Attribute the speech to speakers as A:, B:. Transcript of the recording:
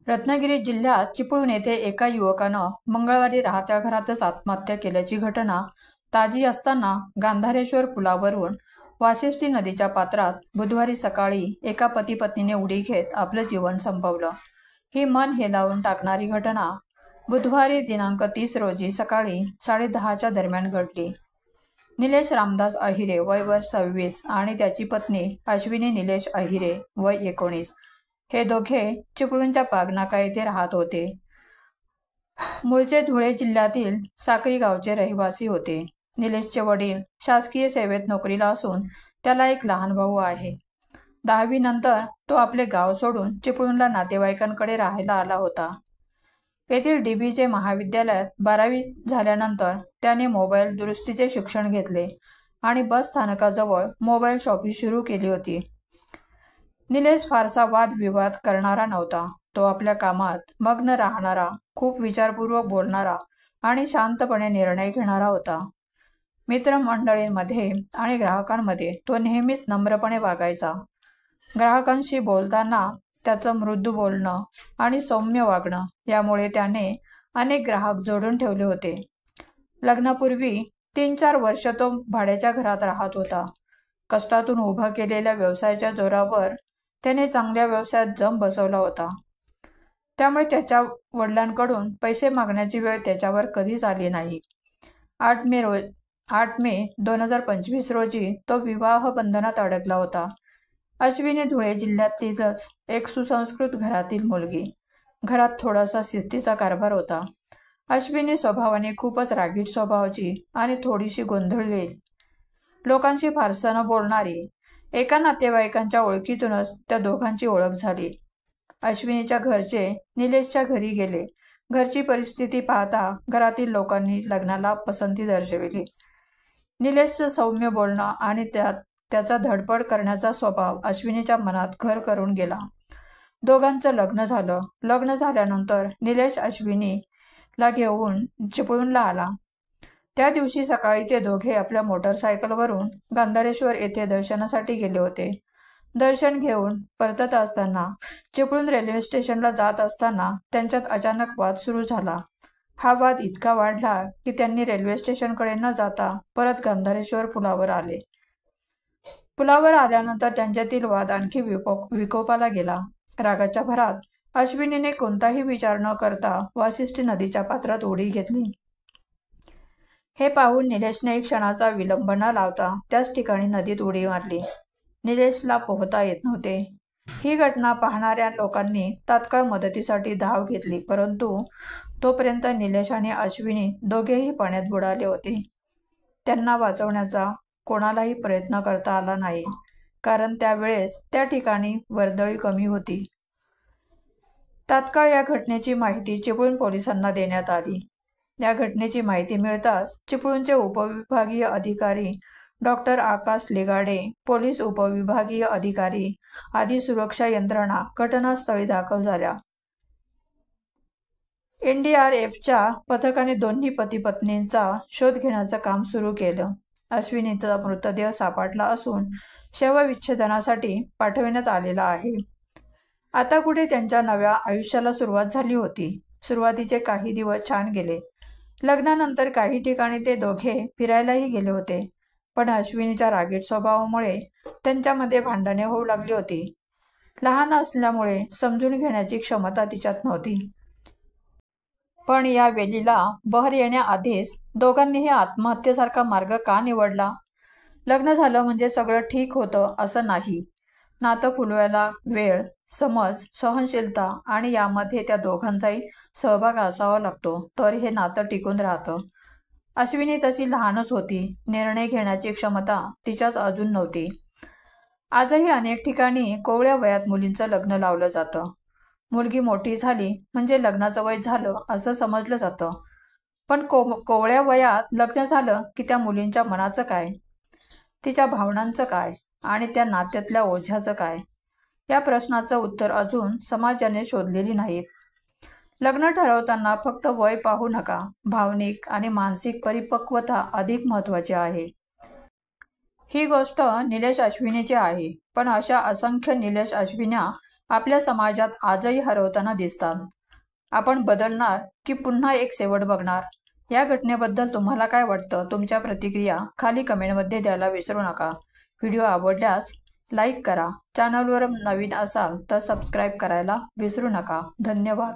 A: रत्नागिरी जिल्ह्यात चिपळूण येथे एका युवकानं मंगळवारी राहत्या घरातच आत्महत्या केल्याची घटना ताजी असताना गांधारेश्वर पुलावरून वाशिष्ठी नदीच्या पात्रात बुधवारी सकाळी एका पती-पत्नीने उडी घेत आपलं जीवन संपवलं। ही मन हेलावून टाकणारी घटना बुधवारी दिनांक 30 रोजी सकाळी 10:30च्या दरम्यान घडली। निलेश रामदास अहिरे वय वर्ष 26 आणि त्याची पत्नी अश्विनी निलेश अहिरे वय 19 हे दोघे चिपळूणच्या पागनाका येथे राहत होते। मूळचे धुळे जिल्ह्यातील साक्री गावचे रहिवासी होते। निलेशचे वडील शासकीय सेवेत नोकरीला असून त्याला एक लहान भाऊ आहे। 10वी नंतर तो आपले गाव सोडून चिपळूणला नातेवाईकांकडे राहायला आला होता। येथील DBJ महाविद्यालयात 12वी झाल्यानंतर त्याने मोबाईल दुरुस्तीचे शिक्षण घेतले आणि बस स्थानकाजवळ मोबाईल शॉपी सुरू केली होती। निलेश फारसा वादविवाद करणारा नव्हता। तो आपल्या कामात मग्न राहणारा, खूप विचारपूर्वक बोलणारा आणि शांतपणे निर्णय घेणारा होता। मित्रमंडळींमध्ये आणि ग्राहकांमध्ये तो नेहमीच नम्रपणे वागायचा। ग्राहकांशी बोलताना त्याचं मृदू बोलणं आणि सौम्य वागणं यामुळे त्याने अनेक ग्राहक जोडून ठेवले होते। लग्नापूर्वी 3-4 वर्ष तो भाड्याच्या घरात राहत होता। कष्टातून उभा केलेल्या व्यवसायाच्या जोरावर त्याने चांगल्या व्यवसायात जम बसवला होता। त्यामुळे त्याच्या वडिलांकडून पैसे मागण्याची वेळ त्याच्यावर कधीच आली नाही। 8 मे 2025 रोजी तो विवाह बंधनात अडकला होता। अश्विनी धुळे जिल्ह्यातीलच एक सुसंस्कृत घरातील मुलगी। घरात थोडासा शिस्तीचा कारभार होता। अश्विनी स्वभावाने खूपच रागीट स्वभावाची आणि थोडीशी गोंधळलेली, लोकांशी फारसं न बोलणारी। एका नातेवाईकांच्या ओळखीतूनच त्या दोघांची ओळख झाली। अश्विनीच्या घरचे निलेशच्या घरी गेले। घरची परिस्थिती पाहता घरातील लोकांनी लग्नाला पसंती दर्शविली। निलेशचं सौम्य बोलणं आणि त्याचा धडपड करण्याचा स्वभाव अश्विनीच्या मनात घर करून गेला। दोघांचं लग्न झालं। लग्न झाल्यानंतर निलेश अश्विनीला घेऊन चिपळूणला आला। त्या दिवशी सकाळी ते दोघे आपल्या मोटरसायकलवरून गांधारेश्वर येथे दर्शनासाठी गेले होते। दर्शन घेऊन परतत असताना चिपळूण रेल्वे स्टेशनला जात असताना त्यांच्यात अचानक वाद सुरू झाला। हा वाद इतका वाढला की त्यांनी रेल्वे स्टेशनकडे न जाता परत गांधारेश्वर पुलावर आले। पुलावर आल्यानंतर त्यांच्यातील वाद आणखी विकोपाला गेला। रागाच्या भरात अश्विनीने कोणताही विचार न करता वाशिष्ठी नदीच्या पात्रात उडी घेतली। हे पाहून निलेशने एक क्षणाचा विलंब न लावता त्याच ठिकाणी नदीत उडी मारली। निलेशला पोहता येत नव्हते। ही घटना पाहणाऱ्या लोकांनी तात्काळ मदतीसाठी धाव घेतली, परंतु तोपर्यंत निलेश आणि अश्विनी दोघेही पाण्यात बुडाले होते। त्यांना वाचवण्याचा कोणालाही प्रयत्न करता आला नाही, कारण त्यावेळेस त्या ठिकाणी वर्दळी कमी होती। तात्काळ या घटनेची माहिती चिपळूण पोलिसांना देण्यात आली। या घटनेची माहिती मिळताच चिपळूणचे उपविभागीय अधिकारी डॉ. आकाश लिगाडे, पोलीस उपविभागीय अधिकारी आदी सुरक्षा यंत्रणा घटनास्थळी दाखल झाल्या। NDRFच्या पथकाने दोन्ही पती-पत्नींचा शोध घेण्याचं काम सुरू केलं। अश्विनीचा मृतदेह सापडला असून शवविच्छेदनासाठी पाठविण्यात आलेला आहे। आता कुठे त्यांच्या नव्या आयुष्याला सुरुवात झाली होती। सुरुवातीचे काही दिवस छान गेले। लग्नानंतर काही ठिकाणी ते दोघे फिरायलाही गेले होते, पण अश्विनीच्या रागीट स्वभावामुळे त्यांच्यामध्ये भांडणे होऊ लागली होती। लहान असल्यामुळे समजून घेण्याची क्षमता तिच्यात नव्हती। पण या वेलीला बहर येण्याआधीच दोघांनीही आत्महत्येसारखा मार्ग का निवडला? लग्न झालं म्हणजे सगळं ठीक होतं असं नाही। नातं फुलवायला वेळ, समज, सहनशीलता आणि यामध्ये त्या दोघांचाही सहभाग असावा लागतो, तर हे नातं टिकून राहतं। अश्विनी तशी लहानच होती। निर्णय घेण्याची क्षमता तिच्यात अजून नव्हती। आजही अनेक ठिकाणी कोवळ्या वयात मुलींचं लग्न लावलं जातं। मुलगी मोठी झाली म्हणजे लग्नाचं वय झालं असं समजलं जातं। पण कोवळ्या वयात लग्न झालं की त्या मुलींच्या मनाचं काय, तिच्या भावनांचं काय आणि त्या नात्यातल्या ओझ्याचं काय, या प्रश्नाचं उत्तर अजून समाजाने शोधलेली नाहीत। लग्न ठरवताना फक्त वय पाहू नका, भावनिक आणि मानसिक परिपक्वता अधिक महत्त्वाची आहे। ही गोष्ट निलेश अश्विनीची आहे, पण अशा असंख्य निलेश अश्विन्या आपल्या समाजात आजही हरवताना दिसतात। आपण बदलणार की पुन्हा एक शेवट बघणार? या घटनेबद्दल तुम्हाला काय वाटतं? तुमच्या प्रतिक्रिया खाली कमेंटमध्ये द्यायला विसरू नका। व्हिडिओ आवडल्यास लाईक करा। चॅनलवर नवीन असाल तर सबस्क्राईब करायला विसरू नका। धन्यवाद।